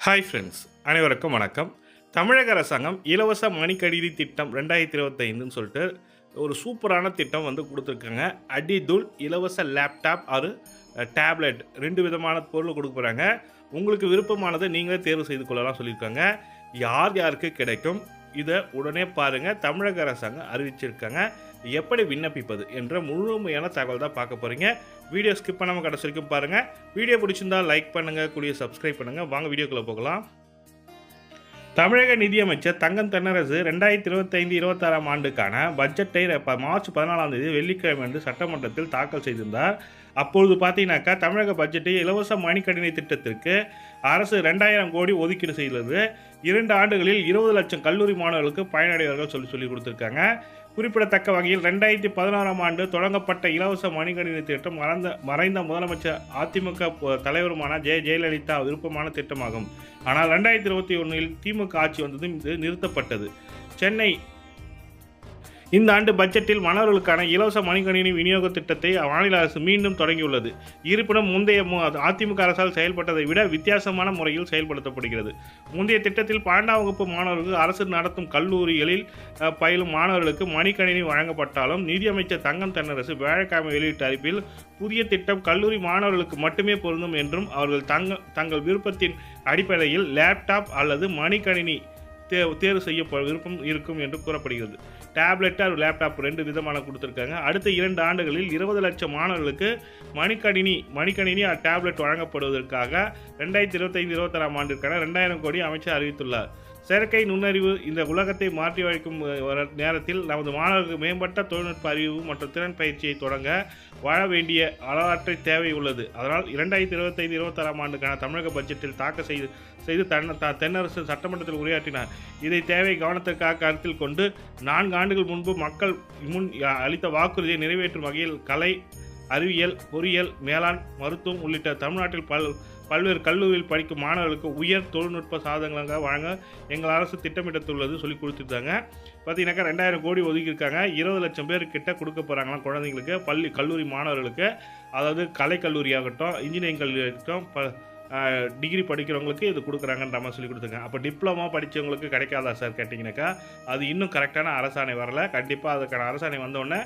Hi friends, அனைவருக்கும் வணக்கம். தமிழக அரசாங்கம் இலவச மடிக்கணினி திட்டம் 2025ன்னு சொல்லிட்டு ஒரு சூப்பரான திட்டம் வந்து கொடுத்துருக்காங்க. அடிதுல் இலவச லேப்டாப் ஒரு டேப்லெட் 2 விதமான பொருள் கொடுக்க போகிறாங்க. உங்களுக்கு விருப்பமானதை நீங்களே தேர்வு செய்து கொள்ளலாம் சொல்லியிருக்காங்க. யார் யாருக்கு கிடைக்கும், இதை உடனே பாருங்கள். தமிழக அரசாங்கம் அறிவிச்சிருக்காங்க. எப்படி விண்ணப்பிப்பது என்ற முழுமையான தகவல் தான் பார்க்க போகிறீங்க. வீடியோ ஸ்கிப் பண்ணாமல் கடைசி வரைக்கும் பாருங்கள். வீடியோ பிடிச்சிருந்தா லைக் பண்ணுங்கள், கூடிய சப்ஸ்கிரைப் பண்ணுங்கள். வாங்க வீடியோக்குள்ளே போகலாம். தமிழக நிதியமைச்சர் தங்கம் தென்னரசு 2025-26 ஆண்டுக்கான பட்ஜெட்டை மார்ச் 14 வெள்ளிக்கிழமை அன்று சட்டமன்றத்தில் தாக்கல் செய்திருந்தார். அப்பொழுது பார்த்தீங்கன்னாக்கா தமிழக பட்ஜெட்டை இலவச மடிக்கணினி திட்டத்திற்கு அரசு 2000 கோடி ஒதுக்கீடு செய்துள்ளது. 2 ஆண்டுகளில் 20 லட்சம் கல்லூரி மாணவர்களுக்கு பயனடைவார்கள் சொல்லி கொடுத்துருக்காங்க. குறிப்பிடத்தக்க வகையில் 2016 ஆண்டு தொடங்கப்பட்ட இலவச மடிக்கணினி திட்டம் மறைந்த முதலமைச்சர் அதிமுக தலைவருமான ஜெயலலிதா விருப்பமான திட்டமாகும். ஆனால் 2021 திமுக ஆட்சி வந்ததும் இது நிறுத்தப்பட்டது. சென்னை இந்த ஆண்டு பட்ஜெட்டில் மாணவர்களுக்கான இலவச மடிக்கணினி விநியோக திட்டத்தை மாநில அரசு மீண்டும் தொடங்கியுள்ளது. இருப்பினும் முந்தைய அதிமுக அரசால் செயல்பட்டதை விட வித்தியாசமான முறையில் செயல்படுத்தப்படுகிறது. முந்தைய திட்டத்தில் 12ஆம் வகுப்பு மாணவர்களுக்கு அரசு நடத்தும் கல்லூரிகளில் பயிலும் மாணவர்களுக்கு மடிக்கணினி வழங்கப்பட்டாலும் நிதியமைச்சர் தங்கம் தென்னரசு வியாழக்கிழமை வெளியிட்ட அறிவிப்பில் புதிய திட்டம் கல்லூரி மாணவர்களுக்கு மட்டுமே பொருந்தும் என்றும் அவர்கள் தங்கள் விருப்பத்தின் அடிப்படையில் லேப்டாப் அல்லது மடிக்கணினி தேர்வு செய்ய விருப்பம் இருக்கும் என்று கூறப்படுகிறது. டேப்லெட் ஒரு லேப்டாப் 2 விதமான கொடுத்துருக்காங்க. அடுத்த 2 ஆண்டுகளில் 20 லட்சம் மாணவர்களுக்கு மடிக்கணினி டேப்லெட் வழங்கப்படுவதற்காக 2025-26 ஆண்டிற்கான 2000 கோடி அமைச்சர் அறிவித்துள்ளார். செயற்கை நுண்ணறிவு இந்த உலகத்தை மாற்றி வைக்கும் நேரத்தில் நமது மாணவர்களுக்கு மேம்பட்ட தொழில்நுட்ப அறிவு மற்றும் திறன் பயிற்சியை தொடங்க வாழ வேண்டிய அளவற்ற தேவை உள்ளது. அதனால் 2025-26 ஆண்டுக்கான தமிழக பட்ஜெட்டில் தாக்கல் செய்து தென்னரசு சட்டமன்றத்தில் உரையாற்றினார். இதை தேவை கவனத்திற்காக கருத்தில் கொண்டு 4 ஆண்டுகள் முன்பு மக்கள் முன் அளித்த வாக்குறுதியை நிறைவேற்றும் வகையில் கலை, அறிவியல், பொறியியல், மேலாண், மருத்துவம் உள்ளிட்ட தமிழ்நாட்டில் பல்வேறு கல்லூரியில் படிக்கும் மாணவர்களுக்கு உயர் தொழில்நுட்ப சாதனங்களாக வழங்க எங்கள் அரசு திட்டமிட்டுள்ளது சொல்லி கொடுத்துருக்காங்க. பார்த்தீங்கன்னாக்கா 2000 கோடி ஒதுக்கியிருக்காங்க. 20 லட்சம் பேர் கிட்ட கொடுக்க போகிறாங்களாம் குழந்தைங்களுக்கு, கல்லூரி மாணவர்களுக்கு. அதாவது கலை கல்லூரி ஆகட்டும், இன்ஜினியரிங் கல்லூரி ஆகட்டும், டிகிரி படிக்கிறவங்களுக்கு இது கொடுக்குறாங்கன்ற மாதிரி சொல்லி கொடுத்துருக்காங்க. அப்போ டிப்ளமோ படித்தவங்களுக்கு கிடைக்காதா சார் கேட்டிங்கனாக்கா, அது இன்னும் கரெக்டான அரசாணை வரல. கண்டிப்பாக அதுக்கான அரசாணை வந்தோடனே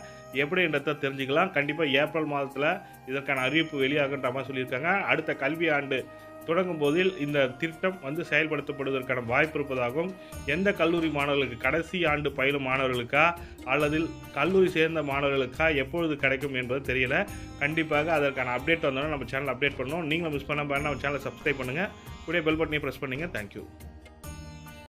எப்படின்றத தெரிஞ்சுக்கலாம். கண்டிப்பாக ஏப்ரல் மாதத்தில் இதற்கான அறிவிப்பு வெளியாகுன்ற மாதிரி சொல்லியிருக்காங்க. அடுத்த கல்வி ஆண்டு தொடங்கும் போதில் இந்த திட்டம் வந்து செயல்படுத்தப்படுவதற்கான வாய்ப்பு இருப்பதாகவும், எந்த கல்லூரி மாணவர்களுக்கு கடைசி ஆண்டு பயிலும் மாணவர்களுக்கா அல்லது கல்லூரி சேர்ந்த மாணவர்களுக்கா எப்பொழுது கிடைக்கும் என்பது தெரியல. கண்டிப்பாக அதற்கான அப்டேட் வந்தோன்னா நம்ம சேனல் அப்டேட் பண்ணோம். நீங்களும் மிஸ் பண்ண நம்ம சேனலை சப்ஸ்கிரைப் பண்ணுங்கள், கூடிய பெல் பட்டனை ப்ரெஸ் பண்ணுங்கள். தேங்க்யூ.